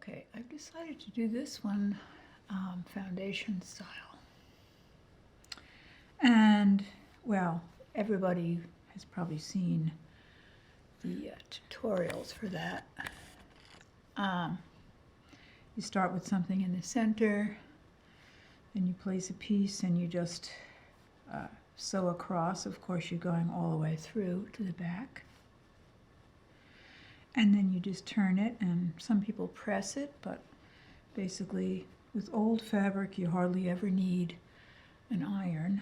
Okay, I've decided to do this one foundation style. And, well, everybody has probably seen the tutorials for that. You start with something in the center, then you place a piece and you just sew across. Of course, you're going all the way through to the back. And then you just turn it, and some people press it, but basically with old fabric you hardly ever need an iron.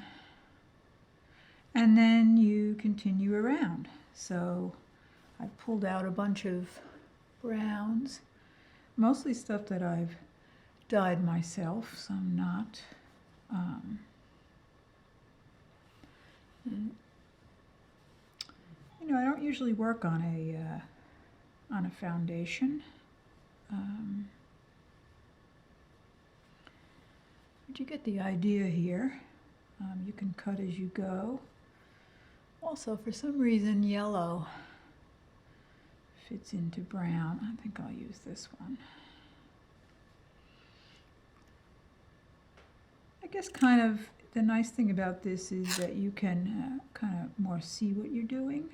And then you continue around. So I pulled out a bunch of browns, mostly stuff that I've dyed myself, some not. You know, I don't usually work on a foundation. But you get the idea here. You can cut as you go. Also, for some reason, yellow fits into brown. I think I'll use this one. I guess kind of the nice thing about this is that you can kind of more see what you're doing.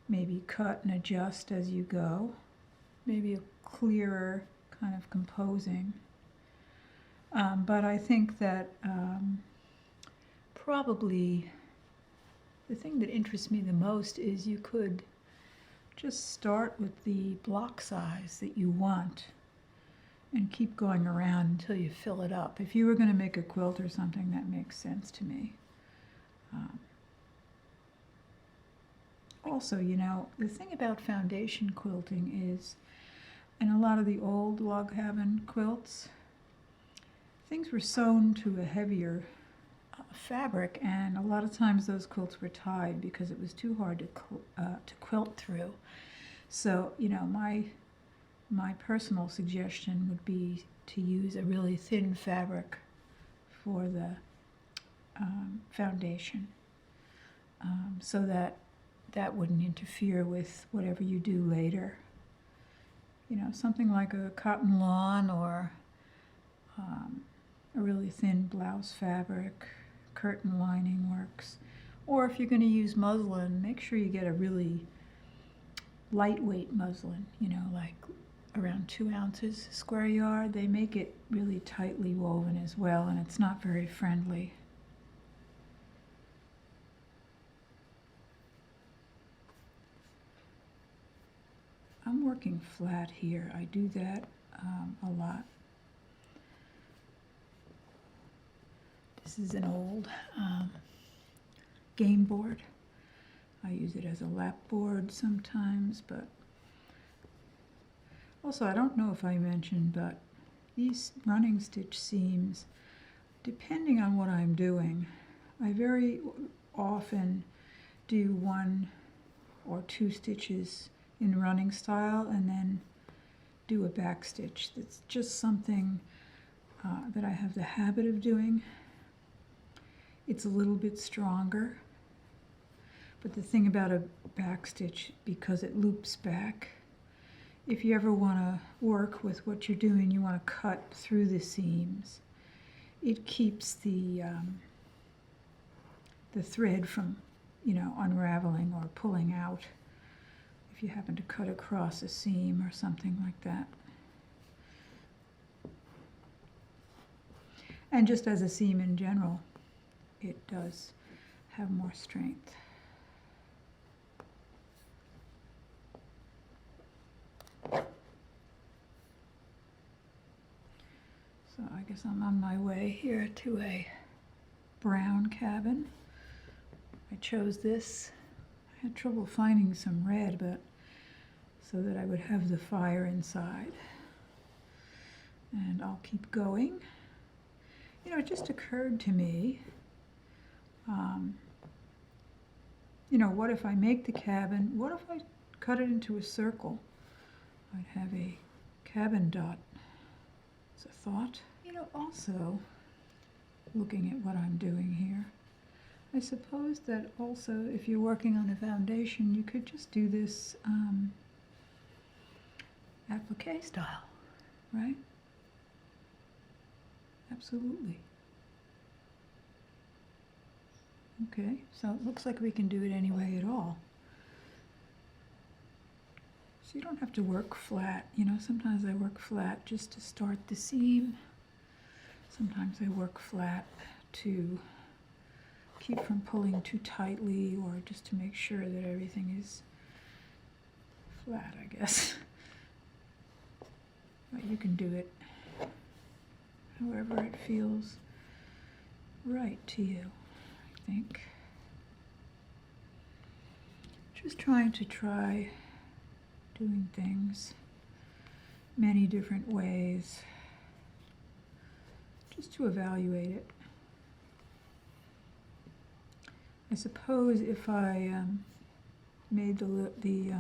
Maybe cut and adjust as you go. Maybe a clearer kind of composing. But I think that probably the thing that interests me the most is you could just start with the block size that you want and keep going around until you fill it up. If you were going to make a quilt or something, that makes sense to me. Also, you know, the thing about foundation quilting is, in a lot of the old log cabin quilts, things were sewn to a heavier fabric, and a lot of times those quilts were tied because it was too hard to quilt through. So, you know, my personal suggestion would be to use a really thin fabric for the foundation, so that wouldn't interfere with whatever you do later. You know, something like a cotton lawn or a really thin blouse fabric, curtain lining works. Or if you're going to use muslin, make sure you get a really lightweight muslin, you know, like around 2 ounces square yard. They make it really tightly woven as well, and it's not very friendly. I'm working flat here. I do that a lot. This is an old game board. I use it as a lap board sometimes, but also I don't know if I mentioned, but these running stitch seams, depending on what I'm doing, I very often do 1 or 2 stitches in running style and then do a back stitch. That's just something that I have the habit of doing. It's a little bit stronger, but the thing about a back stitch, because it loops back, if you ever want to work with what you're doing, you want to cut through the seams. It keeps the thread from, you know, unraveling or pulling out if you happen to cut across a seam or something like that. And just as a seam in general, it does have more strength. So I guess I'm on my way here to a brown cabin. I chose this. I had trouble finding some red, but so that I would have the fire inside. And I'll keep going. You know, it just occurred to me, you know, what if I make the cabin, what if I cut it into a circle? I'd have a cabin dot. It's a thought. You know, also, looking at what I'm doing here, I suppose that also if you're working on a foundation, you could just do this applique style, right? Absolutely. Okay, so it looks like we can do it any way at all. So you don't have to work flat. You know, sometimes I work flat just to start the seam. Sometimes I work flat to keep from pulling too tightly, or just to make sure that everything is flat, I guess. But you can do it however it feels right to you, I think. Just trying doing things many different ways, just to evaluate it. I suppose if I made the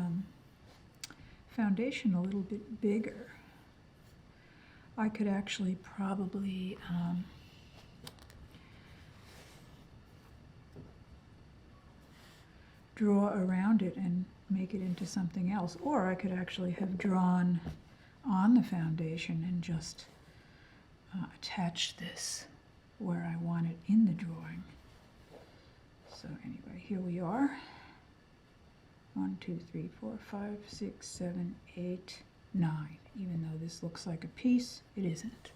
foundation a little bit bigger, I could actually probably draw around it and make it into something else. Or I could actually have drawn on the foundation and just attach this where I want it in the drawing. So anyway, here we are. 1, 2, 3, 4, 5, 6, 7, 8, 9. Even though this looks like a piece, it isn't.